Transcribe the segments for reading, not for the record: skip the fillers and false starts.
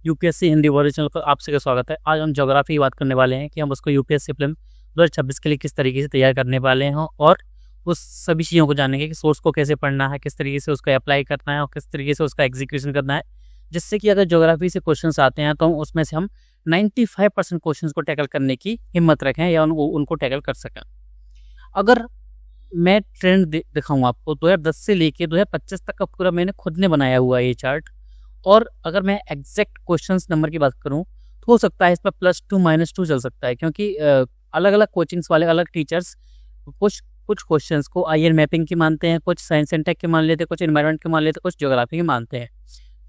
UPSC Hindi word channel पर आप सबका स्वागत है। आज हम ज्योग्राफी की बात करने वाले हैं कि हम उसको यूपीएससी प्रीलिम 2026 के लिए किस तरीके से तैयार करने वाले हैं और उस सभी चीज़ों को जानेंगे कि सोर्स को कैसे पढ़ना है, किस तरीके से उसको अप्लाई करना है और किस तरीके से उसका एग्जीक्यूशन करना है, जिससे कि अगर ज्योग्राफी से क्वेश्चन आते हैं तो उसमें से हम 95% क्वेश्चन को टैकल करने की हिम्मत रखें या उनको टैकल कर सकें। अगर मैं ट्रेंड दिखाऊँ आपको 2010 से लेके 2025 तक का पूरा मैंने खुद ने बनाया हुआ है ये चार्ट। और अगर मैं एग्जैक्ट क्वेश्चंस नंबर की बात करूं तो हो सकता है इसमें +2 -2 चल सकता है, क्योंकि अलग अलग कोचिंग्स वाले अलग टीचर्स कुछ क्वेश्चंस को आईएन मैपिंग के मानते हैं, कुछ साइंस एंड टेक के मान लेते हैं, कुछ एनवायरनमेंट के मान लेते हैं, कुछ ज्योग्राफी के मानते हैं।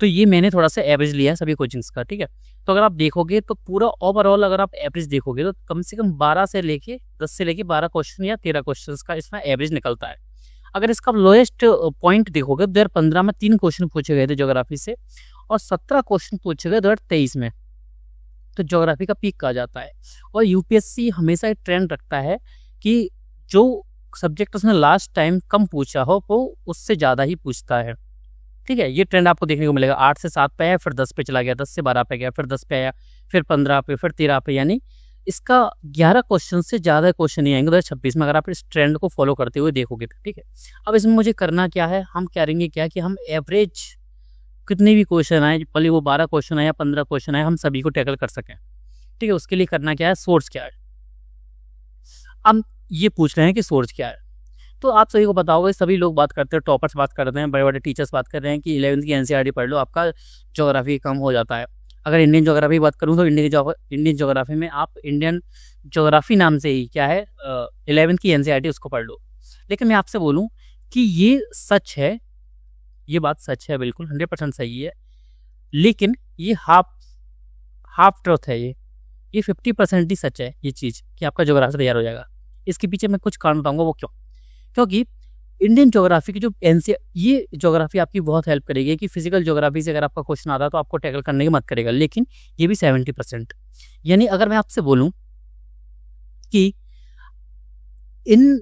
तो ये मैंने थोड़ा सा एवरेज लिया है सभी कोचिंग्स का, ठीक है। तो अगर आप देखोगे तो पूरा ओवरऑल अगर आप एवरेज देखोगे तो कम से कम 10 से लेके 12 क्वेश्चन या 13 क्वेश्चन का इसमें एवरेज निकलता है। अगर इसका लोएस्ट पॉइंट देखोगे 2015 में 3 क्वेश्चन पूछे गए थे ज्योग्राफी से और 17 क्वेश्चन पूछे गए 2023 में, तो ज्योग्राफी का पीक कहा जाता है। और यूपीएससी हमेशा एक ट्रेंड रखता है कि जो सब्जेक्ट उसने लास्ट टाइम कम पूछा हो वो उससे ज़्यादा ही पूछता है, ठीक है। ये ट्रेंड आपको देखने को मिलेगा। 8 से 7 पे आया, फिर 10 पे चला गया, 10 से 12 पे गया, फिर 10 पे आया, फिर 15 पे, फिर 13 पे, यानी इसका 11 क्वेश्चन से ज़्यादा क्वेश्चन नहीं आएंगे 2026 में अगर आप इस ट्रेंड को फॉलो करते हुए देखोगे तो, ठीक है। अब इसमें मुझे करना क्या है, हम करेंगे क्या कि हम एवरेज कितने भी क्वेश्चन आए, भले वो 12 क्वेश्चन आए या 15 क्वेश्चन आए, हम सभी को टैकल कर सकें, ठीक है। उसके लिए करना क्या है, सोर्स क्या है। हम ये पूछ रहे हैं कि सोर्स क्या है। तो आप सभी को पता होगा, सभी लोग बात करते हैं, टॉपर्स बात करते हैं, बड़े बड़े टीचर्स बात कर रहे हैं कि 11th की एनसीईआरटी पढ़ लो, आपका ज्योग्राफी कम हो जाता है। अगर इंडियन ज्योग्राफी की बात करूँ तो इंडियन ज्योग्राफी में आप इंडियन ज्योग्राफी नाम से ही क्या है 11th की एनसीईआरटी उसको पढ़ लो। लेकिन मैं आपसे बोलूँ कि ये सच है, ये बात सच है, बिल्कुल 100% सही है, लेकिन ये हाफ ट्रुथ है। ये 50% ही सच है ये चीज़ कि आपका ज्योग्राफी तैयार हो जाएगा। इसके पीछे मैं कुछ कारण बताऊंगा, वो क्यों। क्योंकि इंडियन ज्योग्राफी की जो ये ज्योग्राफी आपकी बहुत हेल्प करेगी कि फिजिकल ज्योग्राफी से अगर आपका क्वेश्चन आता है तो आपको टैकल करने की मदद करेगा, लेकिन ये भी 70%। यानी अगर मैं आपसे बोलूँ कि इन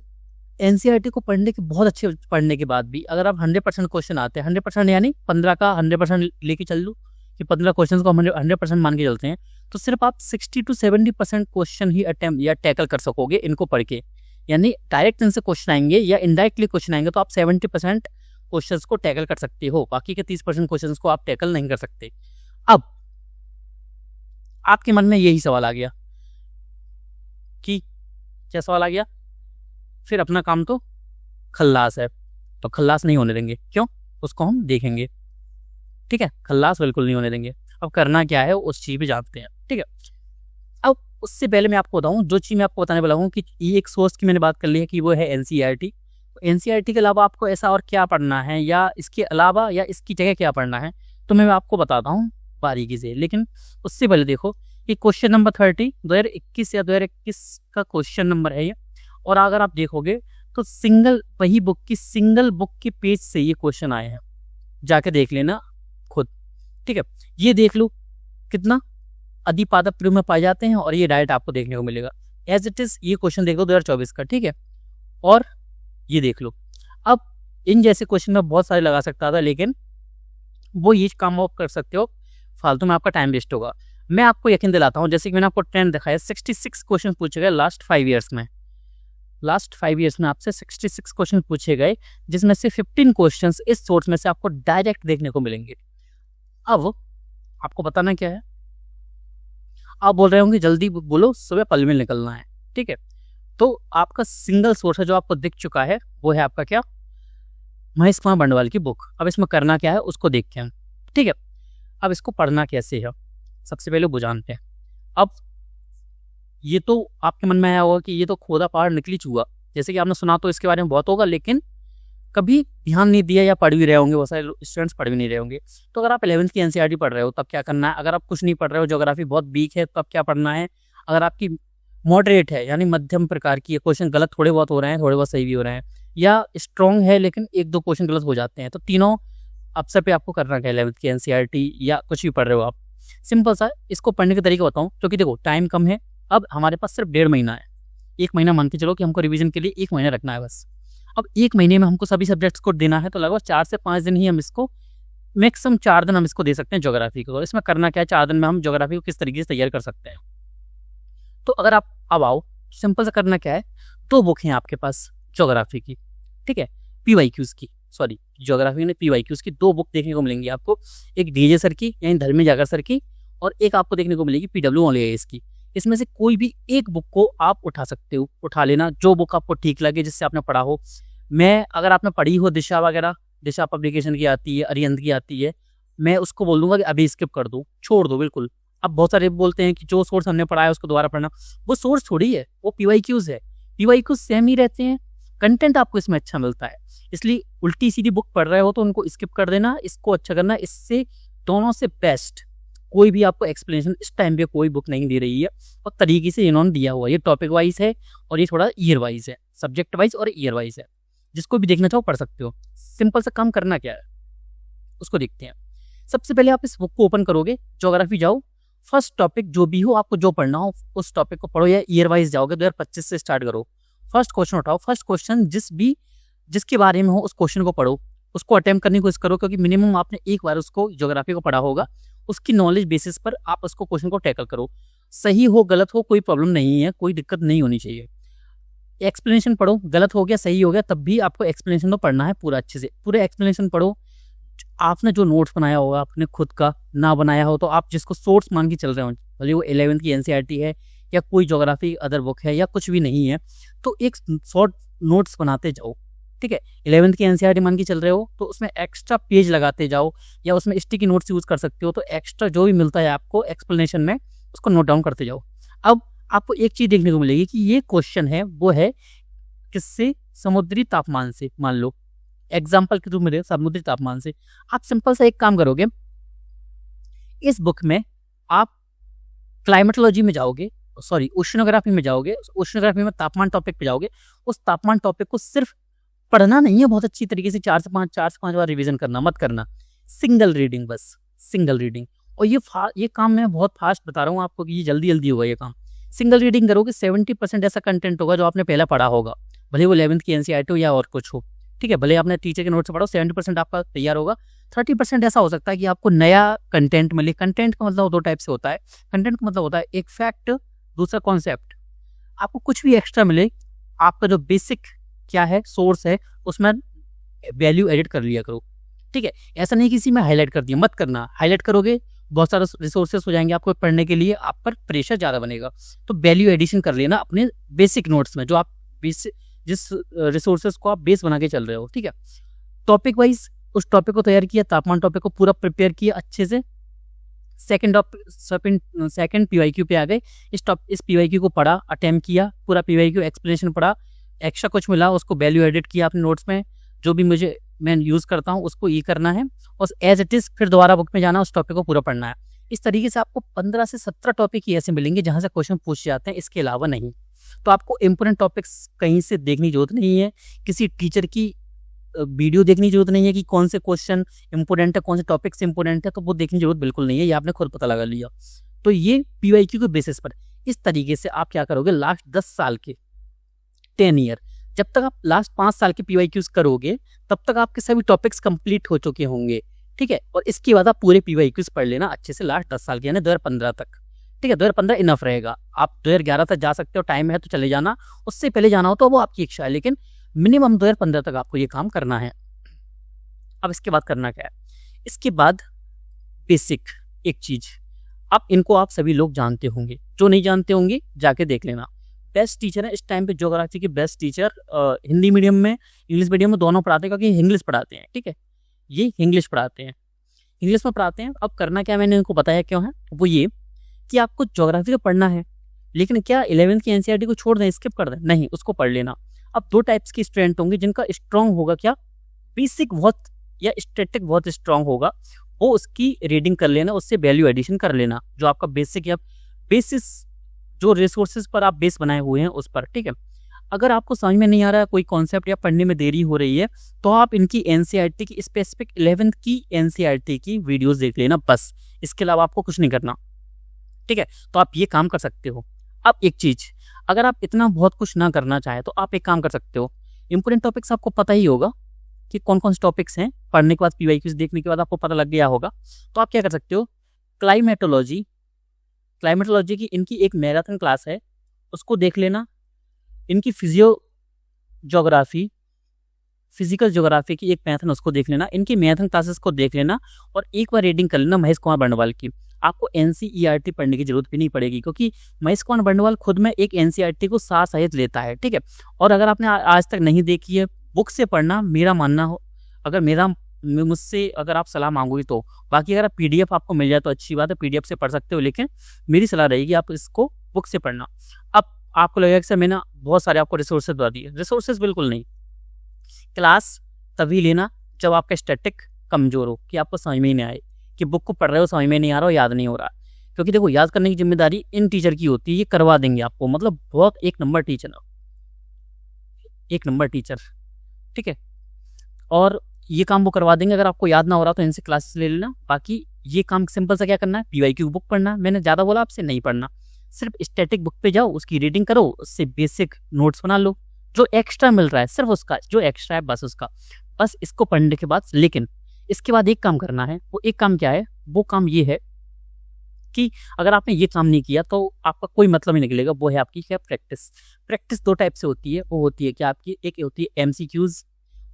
एनसीईआरटी को पढ़ने के बहुत अच्छे पढ़ने के बाद भी अगर आप 100% क्वेश्चन आते हैं, 100% यानी 15 का 100% लेके चल लूँ कि 15 क्वेश्चन को हम 100% मान के चलते हैं, तो सिर्फ आप 60 to 70% क्वेश्चन ही अटेम्प्ट या टैकल कर सकोगे इनको पढ़ के। यानी डायरेक्ट इनसे क्वेश्चन आएंगे या इनडायरेक्टली क्वेश्चन आएंगे तो आप 70% क्वेश्चन को टैकल कर सकते हो, बाकी के 30% क्वेश्चन को आप टैकल नहीं कर सकते। अब आपके मन में यही सवाल आ गया कि क्या सवाल आ गया, फिर अपना काम तो खल्लास है, तो खल्लास नहीं होने देंगे। क्यों, उसको हम देखेंगे, ठीक है। खल्लास बिल्कुल नहीं होने देंगे। अब करना क्या है उस चीज़ पे जानते हैं, ठीक है। अब उससे पहले मैं आपको बताऊं, जो चीज़ मैं आपको बताने वाला हूँ कि ये एक सोर्स की मैंने बात कर ली है कि वो है एनसीईआरटी। एनसीईआरटी के अलावा आपको ऐसा और क्या पढ़ना है या इसके अलावा या इसकी जगह क्या पढ़ना है, तो मैं आपको बताता हूँ बारीकी से। लेकिन उससे पहले देखो कि क्वेश्चन नंबर 30 2021 या 2021 का क्वेश्चन नंबर है ये। और अगर आप देखोगे तो वही सिंगल बुक के पेज से ये क्वेश्चन आए हैं, जाके देख लेना खुद, ठीक है। ये देख लो कितना अधिपादप प्रयोग में पाए जाते हैं और ये डायरेक्ट आपको देखने को मिलेगा एज इट इज। ये क्वेश्चन देख लो 2024 का, ठीक है। और ये देख लो। अब इन जैसे क्वेश्चन में बहुत सारे लगा सकता था, लेकिन वो ये काम आप कर सकते हो, फालतू में आपका टाइम वेस्ट होगा। मैं आपको यकीन दिलाता हूँ, जैसे कि मैंने आपको ट्रेंड दिखाया, 66 क्वेश्चन पूछे गए लास्ट 5 ईयर्स में। लास्ट 5 ईयर्स में आपसे 66 क्वेश्चन पूछे गए, जिसमें से 15 क्वेश्चंस इस सोर्स में से आपको डायरेक्ट देखने को मिलेंगे। अब आपको बताना क्या है, आप बोल रहे होंगे जल्दी बोलो, सुबह पल में निकलना है, ठीक है। तो आपका सिंगल सोर्स है जो आपको दिख चुका है, वो है आपका क्या, महेश कुमार बंडवाल की बुक। अब इसमें करना क्या है उसको देखते हैं, ठीक है। अब इसको पढ़ना कैसे है, सबसे पहले वो जानते हैं। अब ये तो आपके मन में आया होगा कि ये तो खोदा पहाड़ निकली चूहा, जैसे कि आपने सुना तो इसके बारे में बहुत होगा, लेकिन कभी ध्यान नहीं दिया या पढ़ भी रहे होंगे, बहुत सारे स्टूडेंट्स पढ़ भी नहीं रहे होंगे। तो अगर आप 11th की एनसीईआरटी पढ़ रहे हो तब क्या करना है, अगर आप कुछ नहीं पढ़ रहे हो, ज्योग्राफी बहुत वीक है, तब क्या पढ़ना है। अगर आपकी मॉडरेट है यानी मध्यम प्रकार की, क्वेश्चन गलत थोड़े बहुत हो रहे हैं, थोड़े बहुत सही भी हो रहे हैं, या स्ट्रॉन्ग है लेकिन 1-2 क्वेश्चन गलत हो जाते हैं, तो तीनों अवसर पे आपको करना क्या है, 11th की एनसीईआरटी या कुछ भी पढ़ रहे हो आप, सिंपल सा इसको पढ़ने का तरीका बताऊँ। क्योंकि देखो टाइम कम है, अब हमारे पास सिर्फ 1.5 महीना है, 1 महीना मान के चलो कि हमको रिवीजन के लिए 1 महीना रखना है बस। अब 1 महीने में हमको सभी सब्जेक्ट्स को देना है, तो लगभग 4 से 5 दिन ही हम इसको मैक्सिमम 4 दिन हम इसको दे सकते हैं ज्योग्राफी को। इसमें करना क्या है, 4 दिन में हम ज्योग्राफी को किस तरीके से तैयार कर सकते हैं। तो अगर आप अब आओ, सिंपल सा करना क्या है, 2 बुक हैं आपके पास ज्योग्राफी की, ठीक है, PYQs की, सॉरी ज्योग्राफी में PYQs की 2 बुक देखने को मिलेंगी आपको। एक डीजे सर की यानी धर्मेंद्र जागर सर की, और एक आपको देखने को मिलेगी PW की। इसमें से कोई भी एक बुक को आप उठा सकते हो, उठा लेना, जो बुक आपको ठीक लगे, जिससे आपने पढ़ा हो। मैं अगर आपने पढ़ी हो दिशा वगैरह, दिशा पब्लिकेशन की आती है, अरिहंत की आती है, मैं उसको बोल दूंगा कि अभी स्किप कर दो, छोड़ दो बिल्कुल। अब बहुत सारे बोलते हैं कि जो सोर्स हमने पढ़ा है उसको दोबारा पढ़ना, वो सोर्स थोड़ी है, वो PYQs है। PYQs सेम ही रहते हैं, कंटेंट आपको इसमें अच्छा मिलता है, इसलिए उल्टी सीधी बुक पढ़ रहे हो तो उनको स्किप कर देना, इसको अच्छा करना। इससे दोनों से बेस्ट कोई भी आपको एक्सप्लेनेशन इस टाइम पे कोई बुक नहीं दे रही है, और तरीके से इन्होंने दिया हुआ है। ये टॉपिक वाइज है और ये थोड़ा ईयर वाइज है, सब्जेक्ट वाइज और ईयर वाइज है। जिसको भी देखना चाहो पढ़ सकते हो। सिंपल सा काम करना क्या है उसको देखते हैं। सबसे पहले आप इस बुक को ओपन करोगे, ज्योग्राफी जाओ, फर्स्ट टॉपिक जो भी हो आपको जो पढ़ना हो उस टॉपिक को पढ़ो, या ईयर वाइज जाओगे 2025 से स्टार्ट करो। फर्स्ट क्वेश्चन उठाओ, फर्स्ट क्वेश्चन जिसके बारे में हो उस क्वेश्चन को पढ़ो, उसको अटेम्प्ट करने की कोशिश करो, क्योंकि मिनिमम आपने एक बार उसको ज्योग्राफी को पढ़ा होगा, उसकी नॉलेज बेसिस पर आप उसको क्वेश्चन को टैकल करो। सही हो गलत हो कोई प्रॉब्लम नहीं है, कोई दिक्कत नहीं होनी चाहिए। एक्सप्लेनेशन पढ़ो, गलत हो गया सही हो गया तब भी आपको एक्सप्लेनेशन तो पढ़ना है पूरा, अच्छे से पूरे एक्सप्लेनेशन पढ़ो। आपने जो नोट्स बनाया होगा अपने खुद का, ना बनाया हो तो आप जिसको सोर्स मान के चल रहे हो, भले वो 11th की NCERT है या कोई ज्योग्राफी अदर बुक है या कुछ भी नहीं है, तो एक शॉर्ट नोट्स बनाते जाओ, ठीक है। 11th की NCERT मान के चल रहे हो तो उसमें एक्स्ट्रा पेज लगाते जाओ, या उसमें स्टिकी नोट्स यूज कर सकते हो। तो एक्स्ट्रा जो भी मिलता है आपको एक्सप्लेनेशन में उसको नोट डाउन करते जाओ। अब आपको एक चीज देखने को मिलेगी कि ये क्वेश्चन है वो है किससे, समुद्री तापमान से। मान लो एग्जाम्पल के रूप में समुद्री तापमान से। आप सिंपल सा एक काम करोगे, इस बुक में आप क्लाइमेटोलॉजी में जाओगे, सॉरी ओशनोग्राफी में जाओगे, ओशनोग्राफी में तापमान टॉपिक पे जाओगे। उस तापमान टॉपिक को सिर्फ पढ़ना नहीं है, बहुत अच्छी तरीके से 4 से 5 बार रिवीजन करना मत करना, सिंगल रीडिंग, बस सिंगल रीडिंग। और ये काम मैं बहुत फास्ट बता रहा हूँ आपको कि ये जल्दी जल्दी होगा ये काम। सिंगल रीडिंग करोगे 70% ऐसा कंटेंट होगा जो आपने पहले पढ़ा होगा, भले वो 11th की NCERT हो या और कुछ हो, ठीक है। भले आपने टीचर के नोट से पढ़ो, 70% आपका तैयार होगा। 30% ऐसा हो सकता है कि आपको नया कंटेंट मिले। कंटेंट का मतलब 2 टाइप से होता है। कंटेंट का मतलब होता है एक फैक्ट, दूसरा कॉन्सेप्ट। आपको कुछ भी एक्स्ट्रा मिले, आपका जो बेसिक क्या है सोर्स है उसमें वैल्यू एडिट कर लिया करो, ठीक है। ऐसा नहीं किसी में हाईलाइट कर दिया, मत करना। हाईलाइट करोगे बहुत सारे रिसोर्सेस हो जाएंगे आपको पढ़ने के लिए, आप पर प्रेशर ज़्यादा बनेगा। तो वैल्यू एडिशन कर लेना अपने बेसिक नोट्स में, जो आप जिस रिसोर्सेस को आप बेस बना के चल रहे हो, ठीक है। टॉपिक वाइज उस टॉपिक को तैयार किया, तापमान टॉपिक को पूरा प्रिपेयर किया अच्छे से। सेकंड PYQ पे आ गए, इस PYQ को पढ़ा, अटेम्प्ट किया, पूरा PYQ एक्सप्लेनेशन पढ़ा, एक्स्ट्रा कुछ मिला उसको वैल्यू एडिट किया अपने नोट्स में, जो भी मैं यूज़ करता हूँ उसको ये करना है, और एज इट इज़ फिर दोबारा बुक में जाना, उस टॉपिक को पूरा पढ़ना है। इस तरीके से आपको 15 से 17 टॉपिक ही ऐसे मिलेंगे जहाँ से क्वेश्चन पूछ जाते हैं, इसके अलावा नहीं। तो आपको इंपोर्टेंट टॉपिक्स कहीं से देखने की जरूरत नहीं है, किसी टीचर की वीडियो देखने की जरूरत नहीं है कि कौन से क्वेश्चन इंपोर्टेंट है, कौन से टॉपिक से इंपोर्टेंट है, तो वो देखने की जरूरत बिल्कुल नहीं है, ये आपने खुद पता लगा लिया। तो ये PYQ के बेसिस पर इस तरीके से आप क्या करोगे, लास्ट 10 साल के 10 ईयर, जब तक आप लास्ट 5 साल के PYQs करोगे तब तक आपके सभी टॉपिक्स कंप्लीट हो चुके होंगे, ठीक है। और इसके बाद आप पूरे PYQs पढ़ लेना अच्छे से लास्ट 10 साल के, यानी 2015 तक, ठीक है। 2015 इनफ रहेगा, आप 2011 तक जा सकते हो, टाइम है तो चले जाना, उससे पहले जाना हो तो वो आपकी इच्छा है, लेकिन मिनिमम 2015 तक आपको ये काम करना है। अब इसके बाद करना क्या है, इसके बाद बेसिक एक चीज, आप सभी लोग जानते होंगे, जो नहीं जानते होंगे जाके देख लेना। बेस्ट टीचर है इस टाइम पे ज्योग्राफी के बेस्ट टीचर, हिंदी मीडियम में इंग्लिश मीडियम में दोनों पढ़ाते हैं, क्योंकि इंग्लिश पढ़ाते हैं, ठीक है। ये इंग्लिश पढ़ाते हैं, इंग्लिश में पढ़ाते हैं। अब करना क्या, मैंने इनको बताया क्यों है, वो ये कि आपको ज्योग्राफी तो पढ़ना है, लेकिन क्या 11th की NCERT को छोड़ दें, स्किप कर दें, नहीं, उसको पढ़ लेना। अब 2 टाइप्स की स्टूडेंट होंगे, जिनका स्ट्रांग होगा क्या, बेसिक बहुत या स्टैटिक बहुत स्ट्रांग होगा, वो उसकी रीडिंग कर लेना, उससे वैल्यू एडिशन कर लेना, जो आपका बेसिक या बेसिस जो रिसोर्सेज पर आप बेस बनाए हुए हैं उस पर, ठीक है। अगर आपको समझ में नहीं आ रहा है कोई कॉन्सेप्ट या पढ़ने में देरी हो रही है, तो आप इनकी NCERT की स्पेसिफिक 11th की NCERT की वीडियोस देख लेना, बस, इसके अलावा आपको कुछ नहीं करना, ठीक है। तो आप ये काम कर सकते हो। अब एक चीज, अगर आप इतना बहुत कुछ ना करना चाहे तो आप एक काम कर सकते हो, इंपोर्टेंट टॉपिक्स आपको पता ही होगा, कि कौन कौन से टॉपिक्स हैं। पढ़ने के बाद PYQs देखने के बाद आपको पता लग गया होगा। तो आप क्या कर सकते हो, क्लाइमेटोलॉजी की इनकी एक मैराथन क्लास है, उसको देख लेना। इनकी फिजिकल ज्योग्राफी की एक मैथन, उसको देख लेना। इनकी मैथन क्लासेस को देख लेना और एक बार रीडिंग कर लेना महेश कुमार बंडवाल की। आपको NCERT पढ़ने की जरूरत भी नहीं पड़ेगी, क्योंकि महेश कुमार बंडवाल खुद में एक NCERT को साथ सहित लेता है, ठीक है। और अगर आपने आज तक नहीं देखी है, बुक से पढ़ना, मेरा मानना हो, अगर मुझसे अगर आप सलाह मांगोगे तो। बाकी अगर PDF आपको मिल जाए तो अच्छी बात है, PDF से पढ़ सकते हो, लेकिन मेरी सलाह रहेगी आप इसको बुक से पढ़ना। अब आपको लगेगा कि सर मैंने बहुत सारे आपको रिसोर्सेज बता दिए। रिसोर्सेज बिल्कुल नहीं। क्लास तभी लेना जब आपका स्टैटिक कमजोर हो, कि आपको समझ में ही नहीं आए, कि बुक को पढ़ रहे हो, समझ में नहीं आ रहा हो, याद नहीं हो रहा। क्योंकि देखो, याद करने की जिम्मेदारी इन टीचर की होती है, ये करवा देंगे आपको, मतलब बहुत एक नंबर टीचर, ठीक है। और ये काम वो करवा देंगे। अगर आपको याद ना हो रहा तो इनसे क्लासेस ले लेना। बाकी ये काम सिंपल सा क्या करना है, PYQ बुक पढ़ना। मैंने ज़्यादा बोला आपसे नहीं पढ़ना, सिर्फ स्टैटिक बुक पे जाओ, उसकी रीडिंग करो, उससे बेसिक नोट्स बना लो। जो एक्स्ट्रा मिल रहा है सिर्फ उसका, जो एक्स्ट्रा है बस उसका, बस इसको पढ़ने के बाद। लेकिन इसके बाद एक काम करना है। वो एक काम क्या है, वो काम ये है कि अगर आपने ये काम नहीं किया तो आपका कोई मतलब ही निकलेगा। वो है आपकी क्या, प्रैक्टिस 2 टाइप से होती है। वो होती है कि आपकी एक होती है MCQs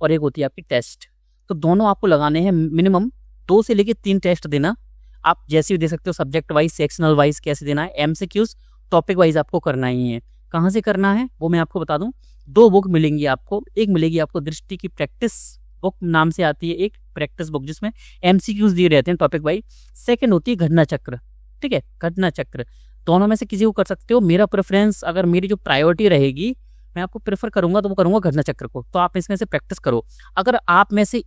और एक होती है आपकी टेस्ट। तो दोनों आपको लगाने हैं। मिनिमम 2 से लेके 3 टेस्ट देना। आप जैसे भी दे सकते हो, सब्जेक्ट वाइज, सेक्शनल वाइज कैसे देना है। MCQs टॉपिक वाइज आपको करना ही है। कहाँ से करना है वो मैं आपको बता दूं। 2 बुक मिलेंगी आपको। एक मिलेगी आपको दृष्टि की प्रैक्टिस बुक नाम से आती है, एक प्रैक्टिस बुक जिसमें MCQs दिए रहते हैं टॉपिक वाइज। सेकंड होती है घटना चक्र, ठीक है, घटना चक्र। दोनों में से किसी को कर सकते हो। मेरा प्रेफरेंस, अगर मेरी जो प्रायोरिटी रहेगी, मैं आपको प्रेफर करूंगा तो वो करूंगा घटना चक्र को। तो आप इसमें से प्रैक्टिस करो। अगर आप में से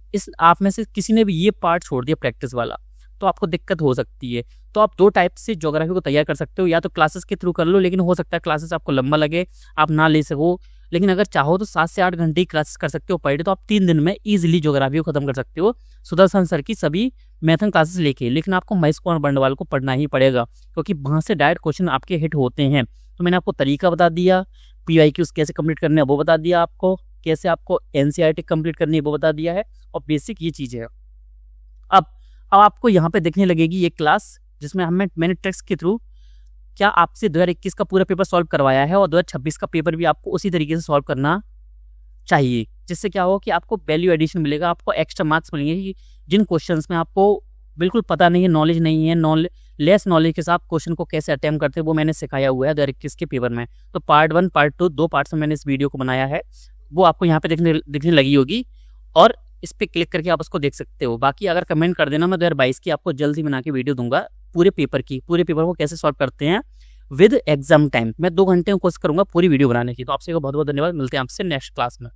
किसी ने भी ये पार्ट छोड़ दिया प्रैक्टिस वाला, तो आपको दिक्कत हो सकती है। तो आप 2 टाइप से ज्योग्राफी को तैयार कर सकते हो। या तो क्लासेस के थ्रू कर लो, लेकिन हो सकता है क्लासेस आपको लंबा लगे, आप ना ले सको। लेकिन अगर चाहो तो 7 से 8 घंटे की क्लासेस कर सकते हो पर डे। तो आप 3 दिन में ईजिली ज्योग्राफी को खत्म कर सकते हो सुदर्शन सर की सभी मैथन क्लासेस लेके। लेकिन आपको महेश कुमार बंडवाल को पढ़ना ही पड़ेगा, क्योंकि वहाँ से डायरेक्ट क्वेश्चन आपके हिट होते हैं। तो मैंने आपको तरीका बता दिया, PYQs कैसे कंप्लीट करने हैं वो बता दिया आपको, कैसे आपको NCERT कंप्लीट करनी है वो बता दिया है, और बेसिक ये चीज़ है। अब आपको यहाँ पे देखने लगेगी ये क्लास, जिसमें मैंने टेक्स्ट के थ्रू क्या आपसे 2021 का पूरा पेपर सॉल्व करवाया है, और 2026 का पेपर भी आपको उसी तरीके से सॉल्व करना चाहिए। जिससे क्या होगा कि आपको वैल्यू एडिशन मिलेगा, आपको एक्स्ट्रा मार्क्स मिलेंगे। कि जिन क्वेश्चंस में आपको बिल्कुल पता नहीं है, नॉलेज नहीं है, लेस नॉलेज के साथ क्वेश्चन को कैसे अटेम्प्ट करते हैं, वो मैंने सिखाया हुआ है 2021 के पेपर में। तो पार्ट 1, पार्ट 2, 2 पार्ट्स में मैंने इस वीडियो को बनाया है। वो आपको यहाँ पे दिखने लगी होगी, और इस पर क्लिक करके आप उसको देख सकते हो। बाकी अगर कमेंट कर देना, मैं 2022 की आपको जल्द ही बना के वीडियो दूंगा पूरे पेपर को कैसे सॉल्व करते हैं विद एग्जाम टाइम। मैं 2 घंटे में कोशिश करूंगा पूरी वीडियो बनाने की। तो आपसे बहुत बहुत धन्यवाद। मिलते हैं आपसे नेक्स्ट क्लास में।